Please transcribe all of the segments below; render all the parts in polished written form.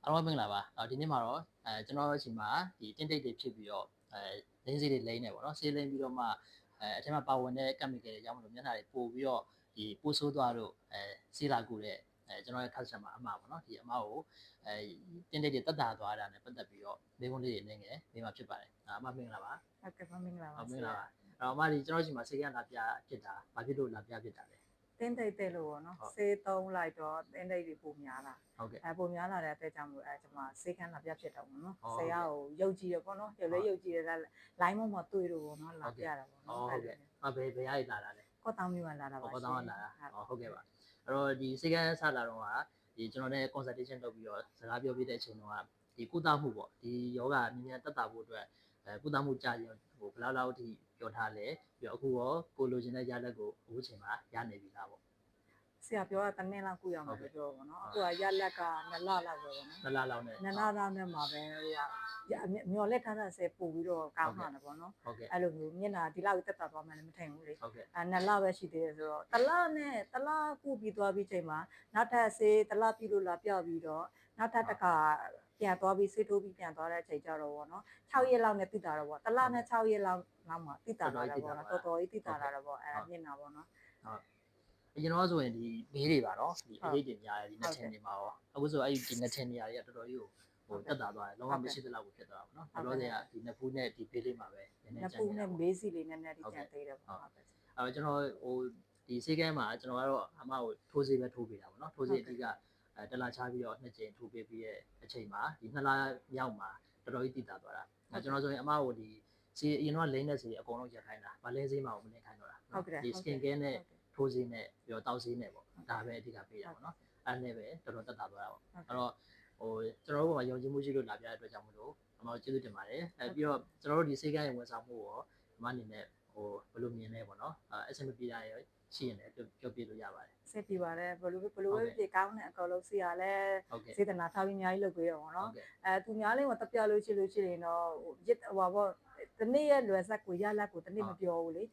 အားလုံးမင်္ဂလာပါဒီနေ့မှာတော့ကျွန်တော်တို့အချိန်မှာဒီတင်းတိတ်တွေဖြစ်ပြီးတော့လင်းစေးတွေလိမ့်နေပေါ့နော်ဆေးလိမ့်ပြီးတော့မှအထက်မှာပါဝင်တဲ့ chemical တွေကြောင့်မလို့မျက်နှာတွေပို့ပြီးတော့ဒီပိုးဆိုးသွားတော့ဆေးလာကူတဲ့ကျွန်တော်ရဲ့ customer အမှားပေါ့နော်ဒီအမှားကိုတင်းတိတ်တွေတက်တာသွားတာနဲ့ပတ်သက်ပြီးတော့မိကုန်းလေးတွေနေငယ်မိမှာဖြစ်ပါတယ်အမှားမင်္ဂလာပါဟုတ်ကဲ့ပါမင်္ဂလာပါမင်္ဂလာပါအမှားဒီကျွန်တော်အချိန်မှာဆေးကလာပြဖြစ်တာဘာဖြစ်လို့လာပြဖြစ်တာလဲတင်းတိတ်တဲ့လို့ပေါ့နော်ဆေးသုံးလိုက်တော့တင်းတိတ်တွေပုံများလာဟုတ်ကဲ့ပုံများလာတဲ့အတွက်ကြောင့်မို့ကျွန်မဆေးခန်းလာပြဖြစ်တော့ပေါ့နော်ဆေးရကိုရုပ်ကြည့်ရပေါ့နော်ရုပ်လေးရုပ်ကြည့်ရတဲ့ line မမတွေ့လို့ပေါ့နော်လာပြတာပေါ့နော်ဟုတ်ကဲ့ဘယ်ရည်လာတာလဲကော့တောင်းမျိုးလာတာပါကော့တောင်းကလာတာဟုတ်ကဲ့ပါအဲ့တော့ဒီဆေးကန်းဆလာတော့ကဒီကျွန်တော်နဲ့ consultation လုပ်ပြီးတော့စကားပြောပြတဲ့အချိန်တုန်းကဒီကုသမှုပေါ့ဒီယောဂမြင်မြန်တက်တာဖို့အတွက်ကုသမှုကြာရင်ဘယ်လောက်ထိပြောထားလဲပြီးတော့အခုရောကိုလိုချင်တဲ့ရလက်ကိုအခုချိန်မှာရနေပြီလားပေါ့ဆရာပြောတာတနည်းလောက်ကုရမှာပြောပေါ့နော်အခုကရလက်က2လလောက်ပဲပေါ့နော်2လလောက်နဲ့2လလောက်နဲ့မှာပဲဟိုကမျော်လက်ထားတဲ့ဆဲပို့ပြီးတော့ကောင်းတာပေါ့နော်အဲ့လိုမျိုးမျက်နှာဒီလောက်တက်တာသွားမှလည်းမထင်ဘူးလေ2လပဲရှိသေးတယ်ဆိုတော့1လနဲ့1လကုပြီးသွားပြီးချိန်မှာနောက်ထပ်ဆေး1လပြည့်လို့လာပြပြီးတော့နောက်ထပ်တစ်ခါပြန်သွားပြီးဆေးထိုးပြီးပြန်သွားတဲ့အချိန်ကြတော့ဗောနော်6ရက်လောက်နဲ့တိတာတော့ဗော1လနဲ့6ရက်လောက်မှာတိတာလာတော့ဗောနော်တော်တော်ကြီးတိတာလာတော့ဗောအဲ့ဒါမျက်နှာဗောနော်ဟုတ်အရင်တော့ဆိုရင်ဒီဘေးတွေပါနော်ဒီအရေးတွေများတယ်ဒီနှစ်ချင်းတွေမှာရောအခုဆိုအဲ့ဒီနှစ်ချင်းနေရာတွေကတော်တော်ကြီးကိုတက်တာသွားတယ်လုံးဝမရှိသလောက်ကိုဖြစ်သွားတာပေါ့နော်တော်တော်တွေကဒီနှစ်ဖူးနဲ့ဒီဘေးလေးမှာပဲနည်းနည်းကျန်နေတယ်ဘေးစီလေးနည်းနည်းဒီကျန်သေးတယ်ပေါ့ဟုတ်အဲ့တော့ကျွန်တော်ဟိုဒီဆေးကန်းမှာကျွန်တော်ကတော့အမကိုထိုးဆေးပဲထိုးပေးတာပေါ့နော်ထိုးဆေးအဓိကတလာချပြီးတော့နှစ်ကြိမ်ထိုးပေးပြီးတဲ့အချိန်မှာဒီ2လမြောက်မှာတော်တော်ကြီးတည်တာသွားတာကျွန်တော်ဆိုရင်အမကိုဒီဆေးအရင်တော့လိမ့်တဲ့ဆေးအကုန်လုံးရက်ခိုင်းတာဗလဲဆေးမှာမလင်းခိုင်းတော့တာဒီ skin care နဲ့ထိုးဆေးနဲ့ပြီးတော့တောက်ဆေးနဲ့ပေါ့ဒါပဲအဓိကပေးတာပေါ့နော်အဲ့နဲ့ပဲတော်တော်တက်တာသွားတာပေါ့အဲ့တော့ဟိုကျွန်တော်တို့ကယုံကြည်မှုရှိလို့လာပြတဲ့အတွက်ကြောင့်မလို့အမတို့ကျေးဇူးတင်ပါတယ်ပြီးတော့ကျွန်တော်တို့ဒီဆေးကန်းရဲ့ဝန်ဆောင်မှုရောအမအနေနဲ့ဟိုဘယ်လိုမြင်လဲပေါ့နော်အဆင်မပြေတာရောရှိရင်လည်းပြောပြလို့ရပါတယ်စက်ပြပါတယ်ဘလို့ပဲပြေကောင်းတဲ့အကောင်လုံးစီရလဲစေတနာထားပြီးအများကြီးလုပ်ပေးရပါတော့သူများလေးကတပြလို့ရှိရင်တော့ရစ်ဟိုပါတနေ့ရဲ့လွယ်ဆက်ကိုရလက်ကိုတနေ့မပြောဘူးလေ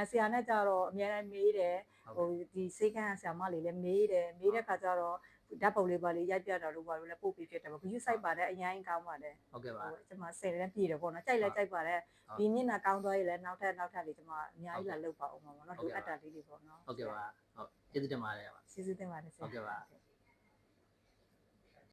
ဆရာနဲ့ကြတော့အများတိုင်းမေးတယ်ဟိုဒီစေကန်းဆရာမလေးလည်းမေးတဲ့ခါကျတော့ဓာတ်ပုံလေးပါလေးရိုက်ပြတာလို့ပါလို့လည်းပို့ပေးဖြစ်တယ်ပေါ့ view site ပါတယ်အရင်ကောင်းပါတယ်ဟုတ်ကဲ့ပါကျွန်မ10လည်းပြည့်တယ်ပေါ့နော်ကြိုက်လဲကြိုက်ပါတယ်ဒီညနာကောင်းသွားရင်လည်းနောက်ထပ်လေးကျွန်မအများကြီးလာလုပ်ပါအောင်ပါပေါ့နော်လိုအပ်တာလေးတွေပေါ့နော်ဟုတ်ကဲ့ပါဟုတ်ကျေးဇူးတင်ပါတယ်ပါကျေးဇူးတင်ပါတယ်ဆရာဟုတ်ကဲ့ပါ